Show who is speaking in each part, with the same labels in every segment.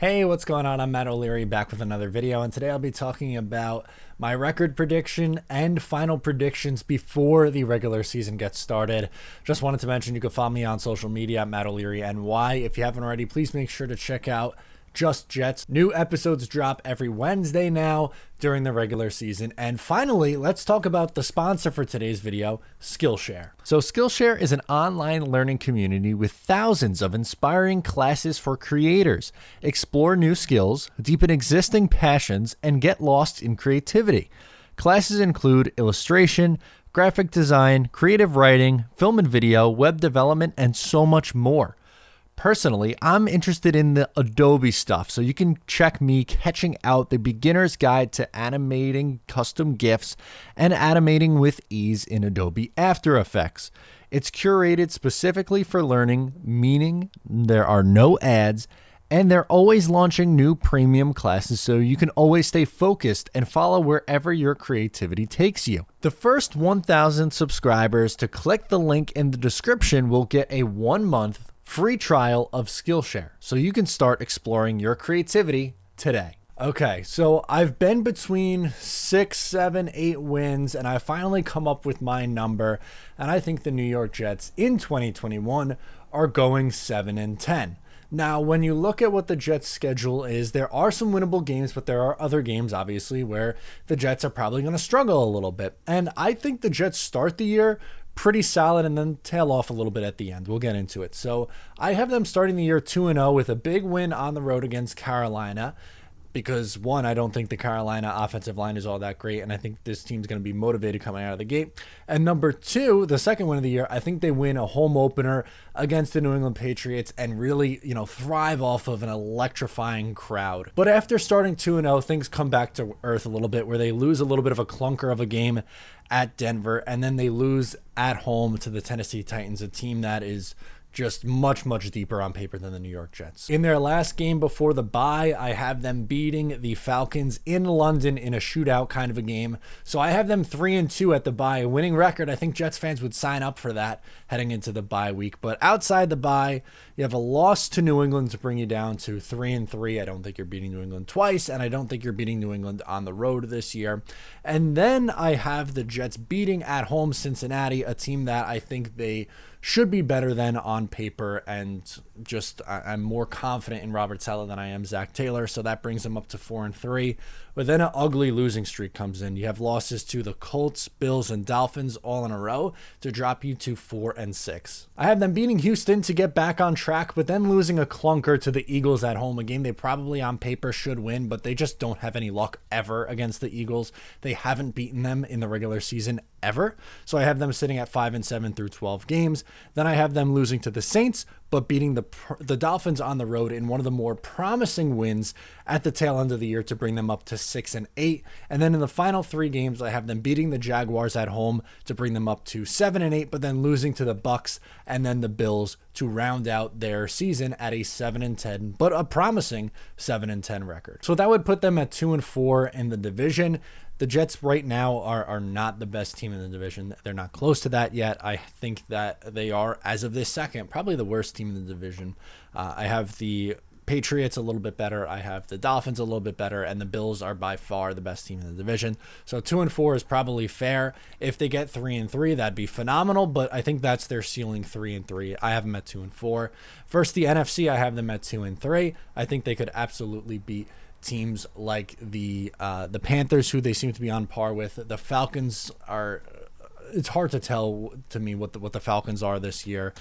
Speaker 1: Hey, what's going on? I'm Matt O'Leary back with another video, and today I'll be talking about my record prediction and final predictions before the regular season gets started. Just wanted to mention you can follow me on social media at Matt O'Leary NY. If you haven't already, please make sure to check out Just Jets. New episodes drop every Wednesday now during the regular season. And finally, let's talk about the sponsor for today's video, Skillshare. So Skillshare is an online learning community with thousands of inspiring classes for creators. Explore new skills, deepen existing passions, and get lost in creativity. Classes include illustration, graphic design, creative writing, film and video, web development, and so much more. Personally, I'm interested in the Adobe stuff, so you can check me catching out the beginner's guide to animating custom GIFs and animating with ease in Adobe After Effects. It's curated specifically for learning, meaning there are no ads, and they're always launching new premium classes so you can always stay focused and follow wherever your creativity takes you. The first 1,000 subscribers to click the link in the description will get a 1-month free trial of Skillshare, so you can start exploring your creativity today. Okay, so I've been between 6, 7, 8 wins, and I finally come up with my number, and I think the New York Jets in 2021 are going 7-10. Now, when you look at what the Jets' schedule is, there are some winnable games, but there are other games, obviously, where the Jets are probably going to struggle a little bit. And I think the Jets start the year pretty solid and then tail off a little bit at the end. We'll get into it. So I have them starting the year 2-0 with a big win on the road against Carolina. Because one, I don't think the Carolina offensive line is all that great, and I think this team's going to be motivated coming out of the gate. And number two, the second win of the year, I think they win a home opener against the New England Patriots and really, thrive off of an electrifying crowd. But after starting 2-0, things come back to earth a little bit, where they lose a little bit of a clunker of a game at Denver, and then they lose at home to the Tennessee Titans, a team that is just much deeper on paper than the New York Jets. In their last game before the bye, I have them beating the Falcons in London in a shootout kind of a game. So I have them 3-2 at the bye, a winning record. I think Jets fans would sign up for that heading into the bye week. But outside the bye, you have a loss to New England to bring you down to 3-3. I don't think you're beating New England twice, and I don't think you're beating New England on the road this year. And then I have the Jets beating at home Cincinnati, a team that I think they should be better than on paper, and just I'm more confident in Robert Saleh than I am Zach Taylor, so that brings them up to 4-3. But then an ugly losing streak comes in. You have losses to the Colts, Bills, and Dolphins all in a row to drop you to 4-6. I have them beating Houston to get back on track, but then losing a clunker to the Eagles at home, a game they probably on paper should win, but they just don't have any luck ever against the Eagles. They haven't beaten them in the regular season ever. So I have them sitting at 5-7 through 12 games. Then I have them losing to the Saints, but beating the Dolphins on the road in one of the more promising wins at the tail end of the year to bring them up to 6-8. And then in the final 3 games, I have them beating the Jaguars at home to bring them up to 7-8, but then losing to the Bucks and then the Bills to round out their season at a 7-10, but a promising 7-10 record. So that would put them at 2-4 in the division. The Jets right now are not the best team in the division. They're not close to that yet. I think that they are, as of this second, probably the worst team in the division. I have the Patriots a little bit better. I have the Dolphins a little bit better, and the Bills are by far the best team in the division. So 2-4 is probably fair. If they get 3-3, that'd be phenomenal, but I think that's their ceiling, 3-3. I have them at 2-4. First, the NFC, I have them at 2-3. I think they could absolutely beat teams like the Panthers, who they seem to be on par with. The Falcons are, it's hard to tell to me what the Falcons are this year.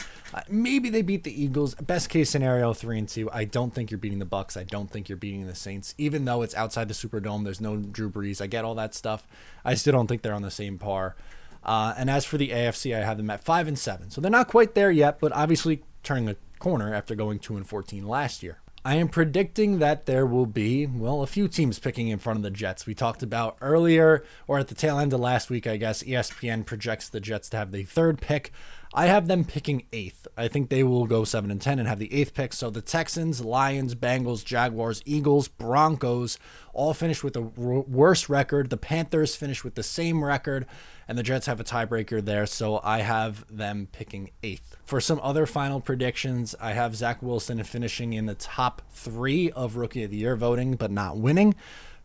Speaker 1: Maybe they beat the Eagles. Best case scenario, 3-2. I don't think you're beating the Bucks. I don't think you're beating the Saints. Even though it's outside the Superdome, there's no Drew Brees. I get all that stuff. I still don't think they're on the same par. And as for the AFC, I have them at 5-7. So they're not quite there yet, but obviously turning a corner after going 2-14 last year. I am predicting that there will be, a few teams picking in front of the Jets. We talked about earlier, or at the tail end of last week, I guess, ESPN projects the Jets to have the 3rd pick. I have them picking 8th. I think they will go 7-10 and have the 8th pick. So the Texans, Lions, Bengals, Jaguars, Eagles, Broncos all finished with a worse record. The Panthers finished with the same record, and the Jets have a tiebreaker there. So I have them picking 8th. For some other final predictions, I have Zach Wilson finishing in the top 3 of Rookie of the Year voting, but not winning.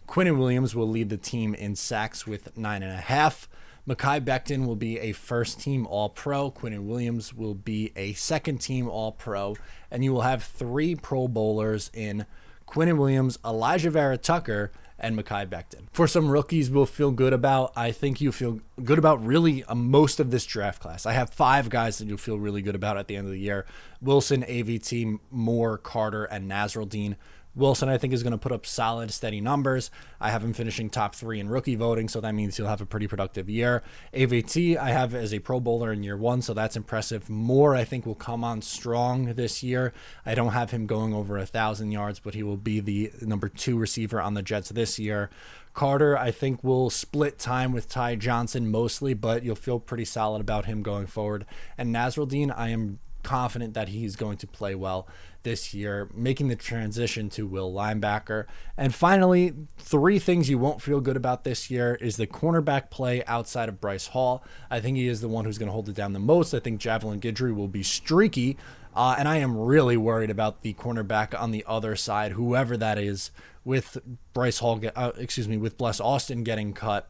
Speaker 1: Quinnen Williams will lead the team in sacks with 9.5. Mekhi Becton will be a first-team All-Pro. Quinnen Williams will be a second-team All-Pro. And you will have 3 Pro Bowlers in Quinnen Williams, Elijah Vera Tucker, and Mekhi Becton. For some rookies we'll feel good about, I think you feel good about really most of this draft class. I have 5 guys that you'll feel really good about at the end of the year. Wilson, AVT, Moore, Carter, and Nasruddin. Wilson, I think, is going to put up solid, steady numbers. I have him finishing top 3 in rookie voting, so that means he'll have a pretty productive year. AVT, I have as a Pro Bowler in year 1, so that's impressive. Moore, I think, will come on strong this year. I don't have him going over 1,000 yards, but he will be the number 2 receiver on the Jets this year. Carter, I think, will split time with Ty Johnson mostly, but you'll feel pretty solid about him going forward. And Nasruddin, I am confident that he's going to play well this year, making the transition to will linebacker. And finally, 3 things you won't feel good about this year is the cornerback play outside of Bryce Hall. I think he is the one who's going to hold it down the most. I think Javelin Guidry will be streaky, and I am really worried about the cornerback on the other side, whoever that is, with Bryce Hall, with Bless Austin getting cut.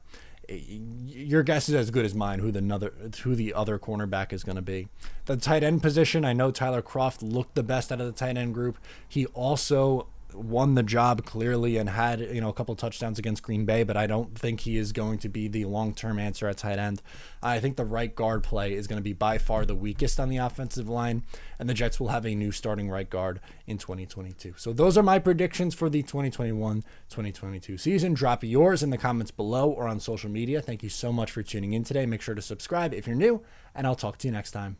Speaker 1: Your guess is as good as mine who the other cornerback is going to be. The tight end position, I know Tyler Kroft looked the best out of the tight end group. He also won the job clearly and had a couple touchdowns against Green Bay, but I don't think he is going to be the long-term answer at tight end. I think the right guard play is going to be by far the weakest on the offensive line, and the Jets will have a new starting right guard in 2022. So those are my predictions for the 2021-2022 season. Drop yours in the comments below or on social media. Thank you so much for tuning in today. Make sure to subscribe if you're new, and I'll talk to you next time.